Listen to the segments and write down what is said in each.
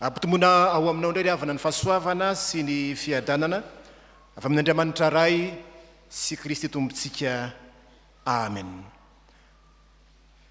Ampitomona ao aminao indray havana ny fahasoavana sy ny fiadanana avy amin'ny Andriamanitra ray sy Kristy tombontsika. Amen.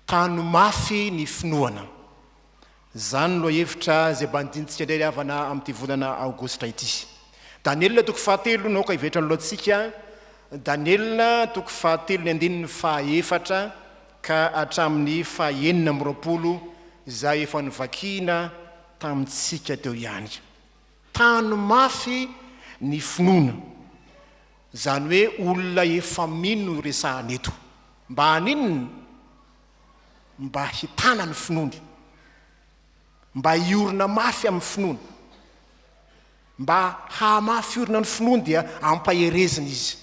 Tano mafy ny finoana. Zany no hevitra izay bandintsika indray havana amin'ity volana Aogositra ity. Daniel toko fahatelo no ka ivetra loatsika. Daniel toko fahatelo ny andininy fahaefatra ka hatramin'ny fahaenina amby roapolo izay efa nivakiana tamintsika teo ihany. Tano mafy ny finoana. Zany hoe olona efa mino resahana eto. Mba haninona? Mba hitana ny finoany. Mba hiorina mafy amin'ny finoana. Mba hamafy orina ny finoany dia ampaherezina izy.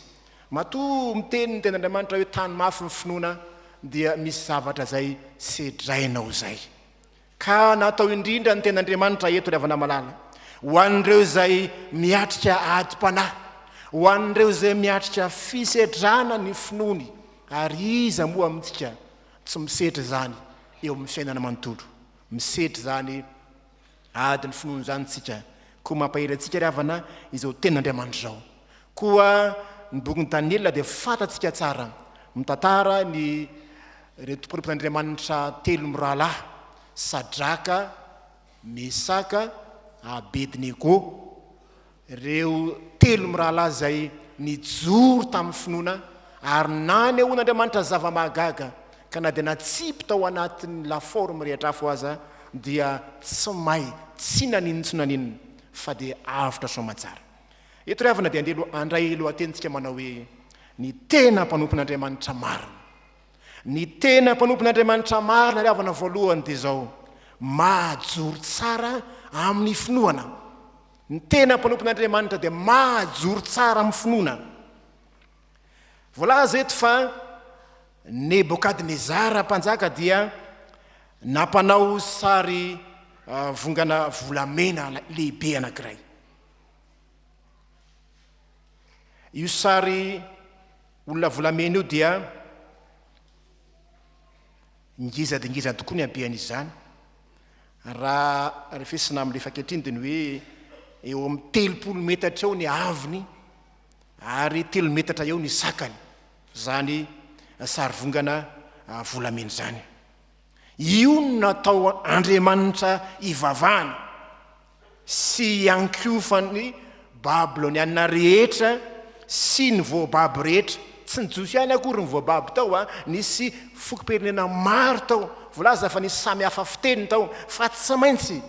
Matoa miteny ny ten'Andriamanitra hoe tano mafy ny finoana dia misy zavatra zay sedrainao zay. Ka natao indrindra ny ten'Andriamanitra eto ry havana malala. Ho an'ireo zay miatrika adi-panahy, ho an'ireo zay miatrika fisedrana ny finoany, ary iza moa amintsika tsy misetry zany eo amin'ny fiainana manontolo. Misetry zany ady ny finoany zany tsika. Koa mampahery antsika ry havana izao ten'Andriamanitra zao. Koa ny bokin'ny Daniel dia fantatsika tsara mitantara ny reto mpamolom-pon'Andriamanitra telo mirahalahy, Sadraka, Mesaka, Abednego, reo telo mirahalahy zay nijoro tamin'ny finoana ary nanehoan'Andriamanitra zava-mahagaga ka na dia natsipy tao anatin'ny laforme rehetra afo aza dia tsy may, tsy naninona fa dia avotra soamatsara. Eto ry havana dia andray lohatenitsika manao hoe ny tena mpanompon'Andriamanitra marina. Ny tena mpanompon'Andriamanitra marina ry havana voalohany dia zao: mahajoro tsara amin'ny finoana. Ny tena mpanompon'Andriamanitra dia mahajoro tsara amin'ny finoana. Voalaza eto fa Nebokadnezara mpanjaka dia nampanao sary vongana volamena lehibe anankiray. Io sary olona volamena io dia ngizadingizana tokoa ny abean'izany. Raha refesina amin'ny lefa-kehitriny dia ny hoe eo amin'ny 30 metatra eo ny aviny ary 3 metatra eo ny sakany. Zany sary vongana volamena zany. Io natao Andriamanitra ivavahana sy iankiofany Babiloniana rehetra sy ny voababo rehetra. Tsy nijosy ihany akory ny voababo tao, nisy fokom-pirenena maro tao. Volaza fa nisy samy hafa fiteny tao, fa tsy maintsy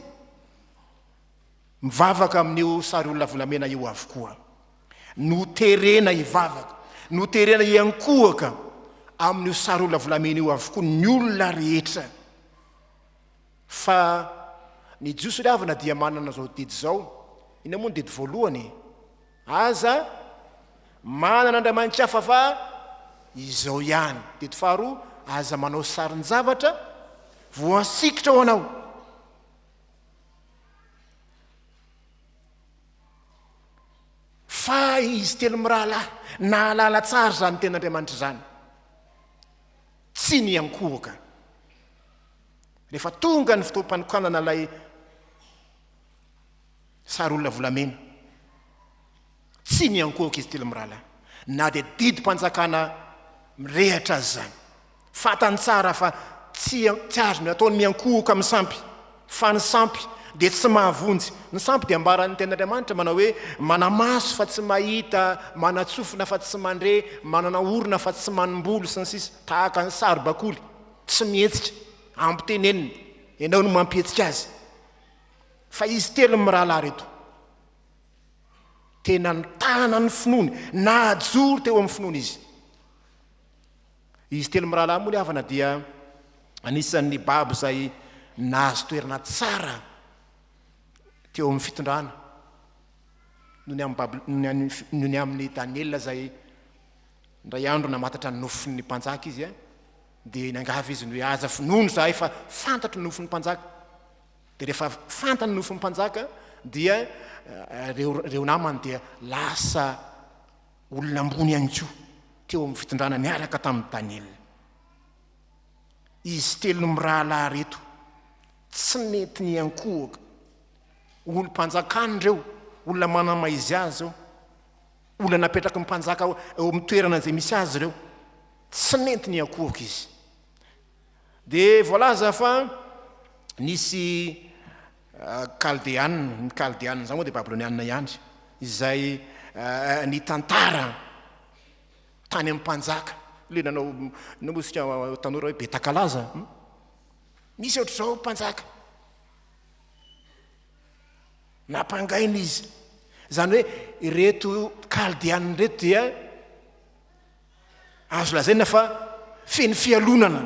mivavaka amin'io sary olona volamena io avokoa. Noterena ivavaka, noterena iankohaka amin'io sary olona volamena io avokoa ny olona rehetra. Fa ny jiosy ry havana dia manana zao didy zao. Ina moa ny didy voalohany? Aza manana Andriamanitra hafa fa izao ihany. Didy faharoa, aza manao sarin-javatra voasikitra ho anao. Fa izy telo mirahalahy nahalala tsara zany ten'Andriamanitra zany, tsy niankohaka. Rehefa tonga ny fotoam-panokanana ilay sary olona volamena, tsy niankohaka izy telo mirahalahy, na dia didy mpanjakana mirehatra azy zany. Fatany tsara fa tsy azony ataony miankohaka amin'ny sampy, fa ny sampy dia tsy mahavonjy. Ny sampy dia ambaran'ny ten'Andriamanitra manao hoe manamaso fa tsy mahita, manatsofina fa tsy mandre, manana orona fa tsy manom-bolo sy ny sisa. Tahaka ny sary bakoly tsy mihetsika, ampiteneniny, ianao no mampihetsika azy. Fa izy telo mirahalahy reto tena nitana ny finoany, nahajoro teo amin'ny finoany izy. Izy telo mirahalahy moa ry havana dia anisan'ny babo zay nahazo toerana tsara teo amin'ny fitondrana noho ny amin'ny Daniel zay ndray andro namatatra ny nofon'ny mpanjaka izy dia nangavy izy ny hoe aza finono zahay fa fantatro ny nofon'ny mpanjaka. Dia rehefa fantany nofon'ny mpanjaka dia reo namany dia lasa olona ambony ihany koa teo amin'ny fitondrana niaraka tamin'ny Daniel. Izy telo mirahalahy reto tsy mety niankohaka olo-mpanjakany reo, olona manamaizy azy eo, olona napetraka mpanjaka eo amin'ny toerana zay misy azy reo, tsy nentiny akohaka izy. De voalaza fa nisy kaldeanina, ny kaldeanina zany moa de babylonianina ihany, izay ny tantara tany amin'ny mpanjaka, le nanao namosika tanora hoe betakalaza, misy ohatr' zao mpanjaka nampangaina izy, zany hoe ireto kaldeanina reto dia azo lazaina fa feny fialonana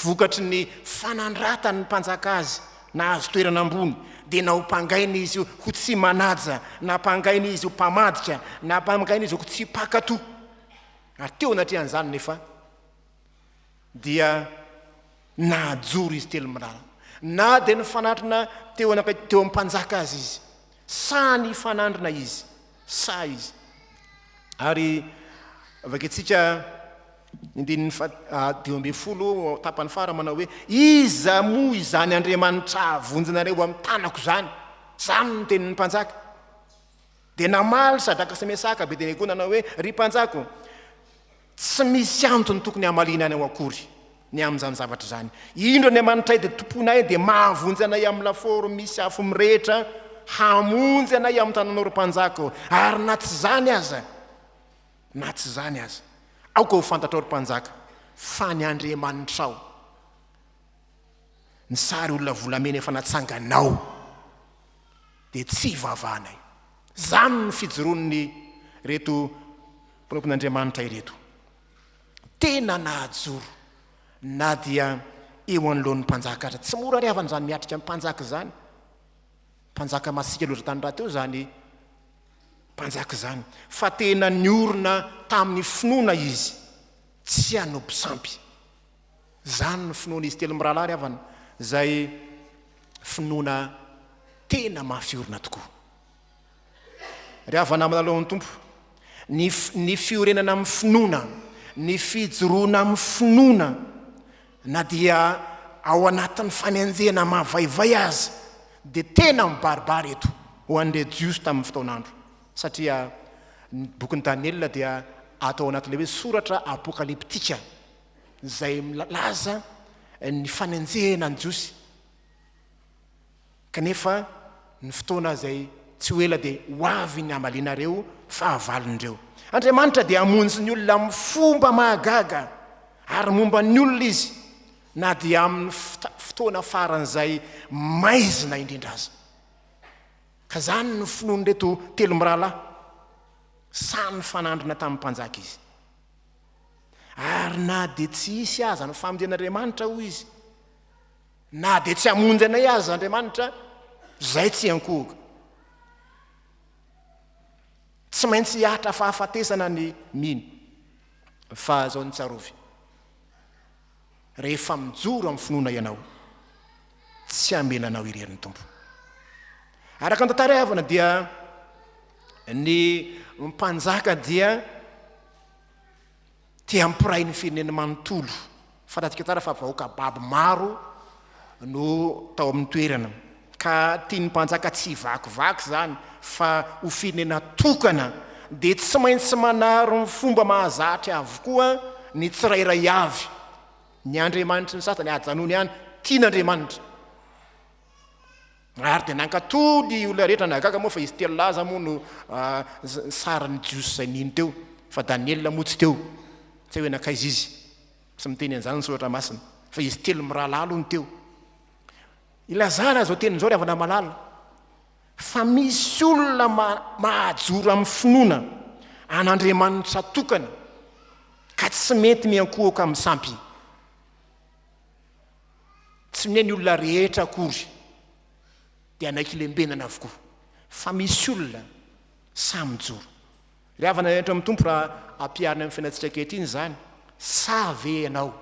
vokatry ny fanandratany ny mpanjaka azy na azo toerana ambony, de na ho mpangaina izy io ho tsy manaja, na mpangaina izy ho mpamadika, na mpangaina izy ho tsy pakato. Ary teo anatrehan'izany nefa dia najoro izy telo mirara, na de ny fanatrina teo amin'ny mpanjaka azy izy, sa ny fanandrina izy, sa izy. Ary avaketsika indin'ny 12 tapany fara manao hoe iza moa izany Andriamanitra avonjinareo amin'ny tanako zany, zany ny tenin'ny mpanjaka. De namaly sadraka sy mesaka be de koa nanao hoe ry mpanjako, tsy misy antony tokony hamalina any ao akory ny amin'izany zavatra zany. Indro Andriamanitra de tomponay de mahavonjy anay amin'ny laforo misy afo mirehitra, hamonjy anay amin'ny tananao ry mpanjaka, ary na tsy zany aza, na tsy zany aza, aoka ho fantatrao ry mpanjaka fa ny Andriamanitra ao ny sary olona volamena efa natsanganao de tsy vavanay. Zany ny fijoroan'ny reto mpanompon'Andriamanitra ireto, tena nahajoro na dia eo anoloan'ny mpanjaka aza. Tsy mora riavana zany miatrika amin'ny mpanjaka zany, mpanjaka masika loatra tany raha teo zany mpanjaka zany, fa tena niorona tamin'ny finoana izy, tsy anoby sampy. Zany ny finoana izy telo mirahalahy riavana, zay finoana tena mafiorina tokoa. Riavana amin'ny tompo, ny fiorenana amin'ny finoana, ny fijoroana amin'ny finoana, na dia ao anatin'ny fanenjena mahavaivay azy, de tena mibaribary eto ho an'le jiosy tamin'ny fotoanandro. Satria ny bokin'ny Daniela dia atao anatin'le hoe soratra apokaliptika, zay milaza ny fanenjena ny jiosy, kanefa ny fotoana zay tsy ho ela de ho avy ny amalinareo fahavalindreo. Andriamanitra dia hamonjy ny olona amin'ny fomba mahagaga ary momba ny olona izy, na dia amin'ny fotoana faran'izay maizina indrindra aza. Ka zany ny finoany reto telo mirahalahy, samy fanandrina tamin'ny mpanjaka izy. Ary na de tsy isy aza ny famonjen'Andriamanitra ho izy, na de tsy hamonjy anay aza Andriamanitra, zay tsy ankohaka. Tsy maintsy hiatra fahafatesana ny mino fa zao ny tsarovy. Rehefa mijoro amin'ny finoana ianao, tsy hamelanao irerin'ny tompo. Araka ny tantara havana dia ny mpanjaka dia tia hampiray ny firenena manontolo. Fantatsika tsara fa vahoaka babo maro no tao amin'ny toerana, ka tiany mpanjaka tsy vakivaky zany fa ho firenena tokana, de tsy maintsy manaro ny fomba mahazatra avokoa ny tsirairay avy. Ny Andriamanitra ny satany ajanony ihany tian'Andriamanitra. Ary de nankatody olona rehetra nagaga moa fa izy telo laza moa no sarany jiosy zay nino teo, fa Daniela moa tsy teo, tsy hoe nakaiza izy, tsy miteny an'izany ny soratra masina, fa izy telo mirahalahy aloha ny teo. Ilazana zao tenin'izao riavana malala fa misy olona mahajoro amin'ny finoana an'Andriamanitra tokana, ka tsy mety miankohaka amin'ny sampy. Tsy mineny olona rehetra akory dia anaiky-lembenana avokoa, fa misy olona samy joro. Riavana eto amin'ny tompo raha ampiarina amin'ny fiainatsika ankehitriny zany, sa ve ianao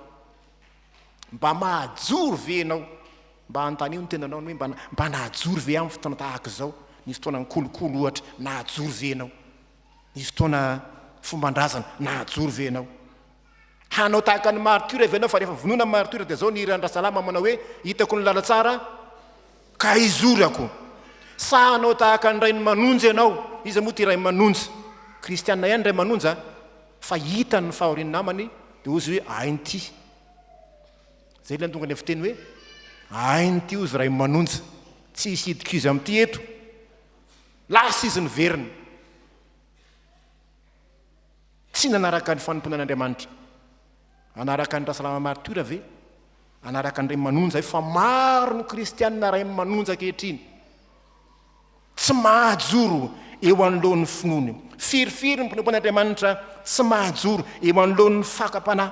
mba mahajoro ve ianao, mba anontany io ny tenanao hoe mba nahajoro ve amin'ny fotoana tahaka zao, ny fotoana ny kolokolo ohatra, nahajoro ve ianao, ny fotoana fombandrazana, nahajoro ve ianao. Hanao tahaka ny martyre ve ianao, fa rehefa vonoina martyre de zao ny Randrasalama manao hoe hitako ny lala tsara ka izorako, sa anao tahaka ny ray ny manonjy ianao, izy moa ty ray manonjy kristianina ihany ray manonja, fa hitany ny fahoriany namany dia ozy hoe ain'ity. Zay ilany tonga ny fiteny hoe ain'ity ozy ray manonja, tsy hisidika izy amin'ity eto, lasa izy ny veriny. Tsy nanaraka ny fanomponan'Andriamanitra, anaraka ny rasalama martura ve, anaraka ny ray manonja fa maro ny kristianina ray manonja kehitriny, tsy mahajoro eo anoloan'ny finoany, firifiry ny mpanompon'Andriamanitra tsy mahajoro eo anoloan'ny fakapanahy.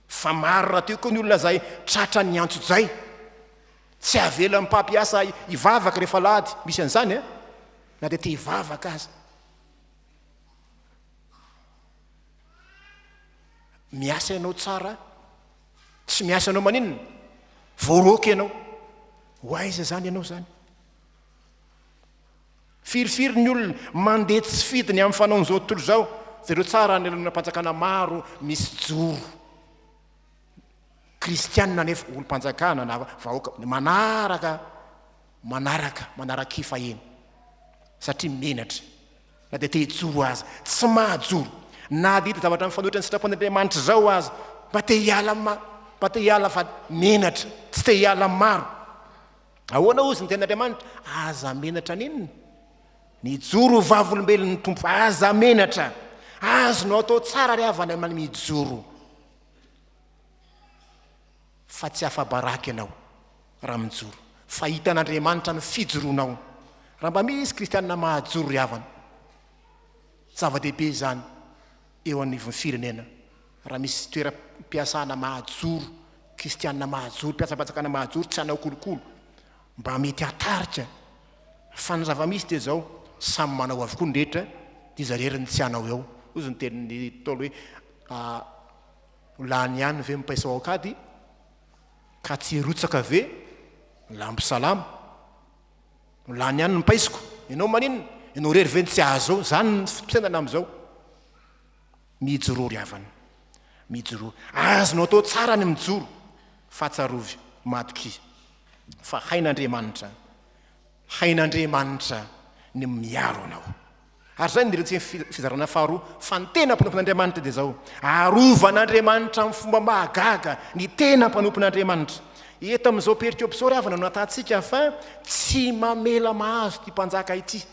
Fa maro raha teo koa ny olona zay tratra ny antso-jay, tsy avela mpampiasa ivavaka rehefa alahady, misy an'izany na dia te hivavaka azy. Miasa ianao tsara, tsy miasa anao maninona, voaroky ianao, ho aiza zany ianao zany. Firifiry ny olona mandeha tsy fidiny amin'ny fanaon'izao tontolo zao, zareo tsara ny olom-panjakana maro misy joro kristianina nefa olom-panjakana na vahoaka manaraka kifa eny satria menatra, na dia te hijoro azy tsy mahajoro, na dia hita zavatra amin'ny fanohitra ny sitrapon'Andriamanitra zao azy mba te hiala fa menatra, tsy te hiala maro. Ahoana ozy ny tenin'Andriamanitra? Aza menatra ninona, ny joro vavolombelon'ny tompo, aza menatra, azonao atao tsara ry havana mijoro, fa tsy afa-baraka ianao raha mijoro, fa hitan'Andriamanitra ny fijoroanao. Raha mba misy kristianina mahajoro ry havana, zava-dehibe zany eo anivon'ny firenena. Raha misy toeram-piasana mahajoro, kristianina mahajoro, mpiasa-patsakana mahajoro, tsy anao kolokolo, mba mety hatarika. Fa ny zava-misy dia zao, samy manao avokoa ny rehetra, dia zareriny tsy anao eo. Ozy ny tenin'ny Tolo hoe lany ihany ve mipaisa aokady ka tsy rotsaka ve lambo salama, lany ihany mipaisiko, ianao maninona, ianao rery ve ny tsy azo ao, zany ny fisenana amin'izao. Mijoro ry havana, mijoro, azonao atao tsara ny mijoro, fa tsarovy matoky, fa hain'Andriamanitra ny miaro anao. Ary zay niretsy fizarana faharoa, fa ny tena mpanompon'Andriamanitra dia zao, arovan'Andriamanitra amin'ny fomba mahagaga ny tena mpanompon'Andriamanitra. Eto amin'izao peritiopsao ry havana no atatsika fa tsy mamela mahazo ty mpanjaka ity,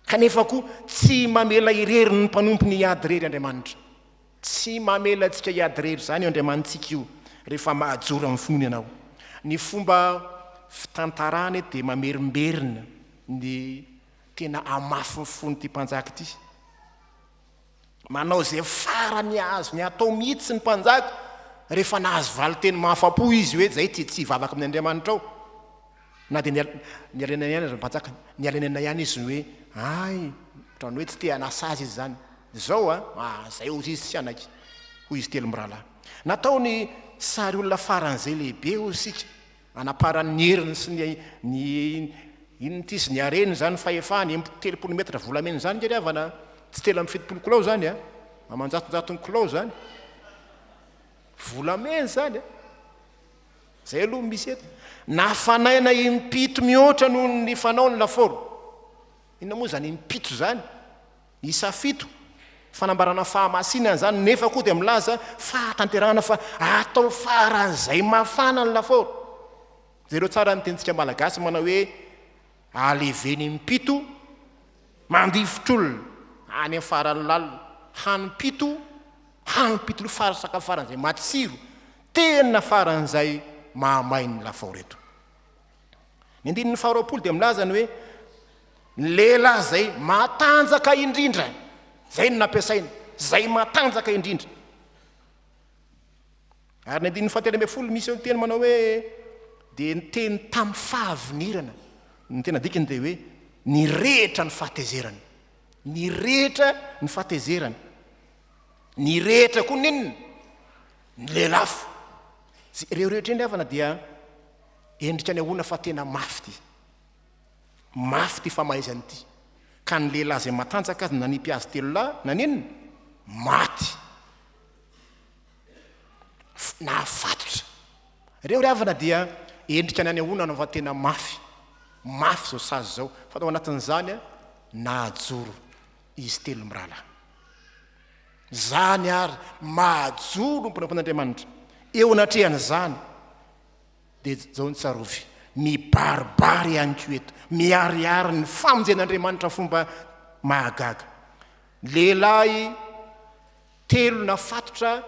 kanefa koa tsy mamela irery ny mpanompony hiady rery Andriamanitra. Tsy mamela antsika hiady rery zany io Andriamanitsika io rehefa mahajoro amin'ny finoany ianao. Ny fomba fitantarany dia mamerimberina ny tena amafy ny fony ty mpanjaka ity, manao zay farany azo ny atao mihitsy ny mpanjaka rehefa nahazo valiteny mahafapo izy hoe zay tsy hivavaka amin'ny Andriamanitra ao, na dia nialenana ihany azy mpanjaka, nialenana ihany izy hoe ay trano hoe tsy te hanasa azy izy zany zao zay ozy izy tsy anaky hoy izy telo mirahalahy. Nataony sary olona faran'izay lehibe ozy sika, anaparan'ny heriny sy ny inony ty sy ny areny zany fahefany 30 metra volamena zany ngery havana, tsy telo amin'ny 70 kilao zany amanjatonjatony kilao zany volamena zany zay aloha misy eto. Nafanaina impito mihoatra noho ny fanao ny laforo. Inona moa zany impito zany? Isa fito, fanambarana fahamasinana zany, nefa koa dia milaza fahatanterahana fa atao faran'izay mafana ny laforo. Zay reo tsara ny tenitsika malagasy manao hoe aleveny impito mandifotr'olona any amin'ny faran'ny lalina, hanimpito farasaka faran'izay matsiro, tena faran'izay mahamay ny laforo eto. Ny andininy faharoapolo dia milaza ny hoe ny lehilahy zay matanjaka indrindra, zay no nampiasaina, zay matanjaka indrindra. Ary ny andininy fahatelo ambin'ny folo misy eo ny teny manao hoe dia ny teny tamin'ny fahavinirana, ny tena dikany dia hoe ny rehetra ny fahatezerana, ny rehetra ny fahatezerana, ny rehetra koa ninona ny lelafo. Ireo rehetra eny havana dia endrika ny ahoana fa tena mafy ty famaizany ity, ka ny lehilahy zay matanjaka azy nanipy azy telo lahy na ninona maty na fatotra. Ireo ry havana dia endrika ny any ahoana no fa tena mafy mafy zao sazy zao fa tao anatin'izany nahajoro izy telo mirahalahy zany ary mahajoro mpanampon'Andriamanitra eo anatrehany zany dia zao ny tsarovy mibaribary ihany ko eto miariary ny famonjen'Andriamanitra fomba mahagaga lehilahy telo nafatotra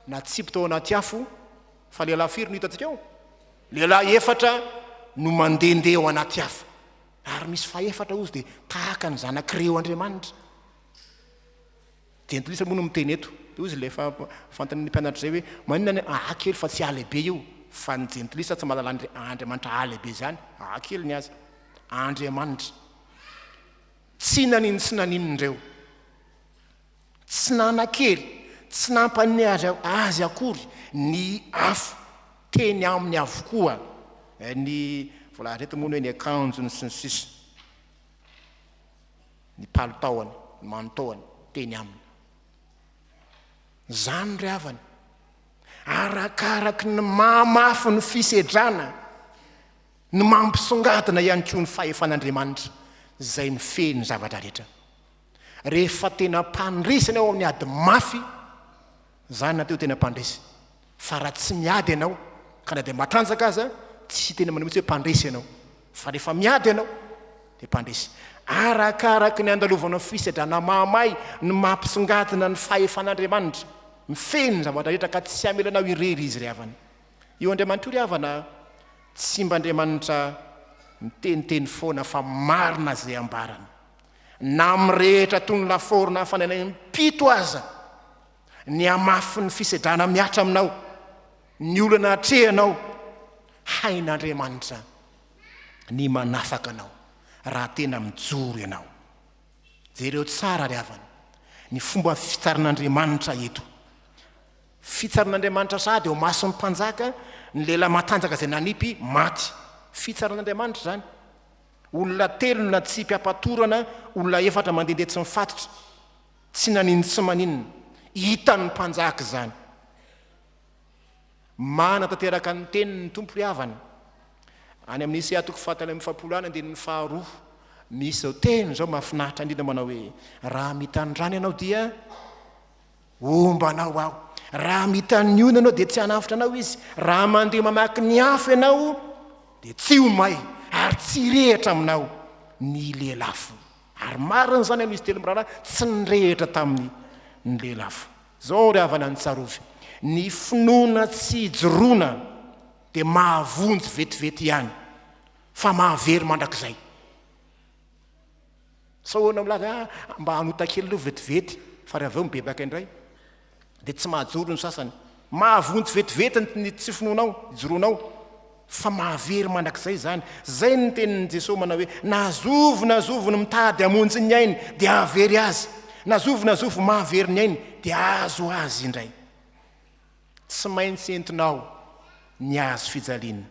na tsipy tao anaty afo fa lehilahy firy no hitantsika eo lehilahy efatra no mandehandeha ao anaty afo ary misy faefatra ozy dia tahaka ny zanak'ireo Andriamanitra jentilisa moa no miteny eto ozy le fantan'ny mpianatra zay hoe manina akely fa tsy alehibe io fa ny jentilisa tsy mahalala Andriamanitra alehibe zany akely ny azy Andriamanitra tsy naniny tsy naninindreo tsy nanakely tsy nampany azy akory ny afo teny amin'ny avokoa ny volareto moa hoe ny akanjony sy ny sisa ny palitaony ny mantaony teny aminy zany ry havany arakaraky ny mamafy ny fisedrana ny mampisongadina ihany koa ny fahefan'Andriamanitra zay mifehy ny zavatra rehetra rehefa tena mpandrisana ao amin'ny ady mafy zany nateo tena mpandrisy fa raha tsy miady ianao ka na dia matranjaka aza tsy tena manao mitsy hoe mpandresy ianao fa rehefa miady ianao dia mpandresy arakaraky ny andalovanao fisedrana mamay ny mampisongadina ny fahefan'Andriamanitra mifehy ny zavatra rehetra ka tsy amelanao irery izy ry havana io Andriamanitra io ry havana tsy mba Andriamanitra miteniteny foana fa marina zay ambarana na mirehetra toy ny laforona fanenany mpito aza ny amafy ny fisedrana miatra aminao ny olana atrehanao hain'Andriamanitra ny manafaka anao raha tena mijoro ianao jereo tsara ry havana ny fomba fitsarin'Andriamanitra eto fitsarin'Andriamanitra sady eo mason'ny mpanjaka ny lehilahy matanjaka zay nanipy maty fitsarin'Andriamanitra zany olona telo na tsipy am-patorana olona efatra mandehandeha tsy mifatotra tsy naniny tsy maninona hitan'ny mpanjaka zany manatanteraka ny teniny tompo ry havana any amin'ny isay atoko fatany amin'ny fampolana dia ny faharoa misy zao teny zao mahafinahitra indrindra manao hoe raha mitandrany ianao dia ombanao aho raha mitan'ny ona ianao dia tsy hanafitra anao izy raha mandeha mamaky ny afo ianao dia tsy omay ary tsy rehatra aminao ny lelafo ary marina zany amin'izy telo mirahalahy tsy nyrehatra tamin'ny ny lelafo zao ry havana ny tsarovy ny finoana tsy hijoroana dia mahavonjy vetivety ihany fa mahavery mandrakizay sahoana milaza mba hanota kely leo vetivety fa raha aveo mibebaka indray dia tsy mahajoro ny sasany mahavonjy vetivety ny tsy finoanao hijoroanao fa mahavery mandrakizay zany zay ny tenin'ny Jesosy manao hoe nazovo ny mitady hamonjy ny ainy dia havery azy nazovo mahavery ny ainy dia azo azy indray tsy maintsy entinao ny azo fijaliana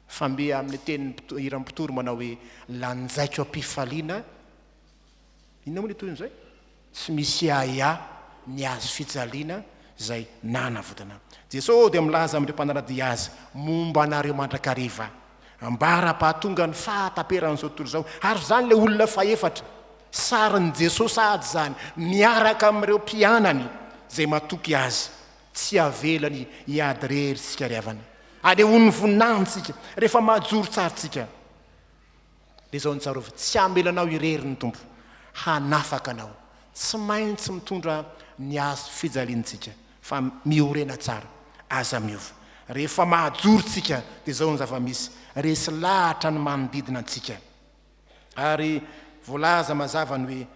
fa mbe amin'ny teny iram-pitory manao hoe lanjaiko am-pifaliana inona moa ny toy n'izay tsy misy aya ny azo fijaliana zay nanavotana Jesosy dia milaza amin'ireo mpanaradia azy momba anareo mandrakariva ambara-pahatonga ny fahataperan'izao tontolo zao ary zany le olona faefatra sarin'ny Jesosy sady zany miaraka amin'ireo mpianany zay matoky azy tsy avelany hiady rery tsika ry havana alehony voninahitsika rehefa mahajoro tsaritsika dia zao ny tsarovy tsy amelanao irery ny tompo hanafaka anao tsy maintsy mitondra ny azo fijaliantsika fa miorena tsara aza miova rehefa mahajorotsika dia zao ny zava-misy resy lahatra ny manodidina antsika ary voalaza mazavany hoe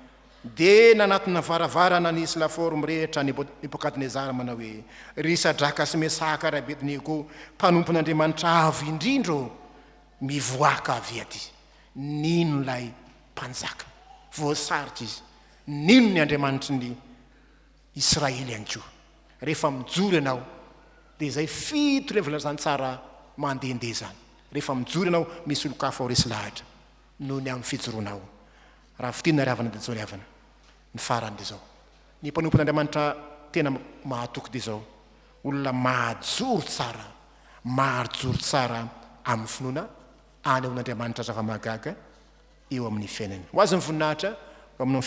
dia nanatina varavarana nisy laforo mirehitra ny Nebukadnezara manao hoe risadraka sy mesaka ry Abednego mpanompon'Andriamanitra Avo Indrindra mivoaka avy aty nino lay mpanjaka voasaritra izy nino ny Andriamanitry ny Israely ihany koa rehefa mijoro ianao dia zay fito le volazany tsara mandehandeha zany rehefa mijoro ianao misy olokafo ao resy lahatra noho ny amin'ny fijoroanao raha fitina ry havana dia zao ry havana ny farany dia zao ny mpanompon'Andriamanitra tena mahatoky dia zao olona mahajoro tsara amin'ny finoana any amin'Andriamanitra zava-mahagaga eo amin'ny fiainany ho azy ny voninahitra amin'y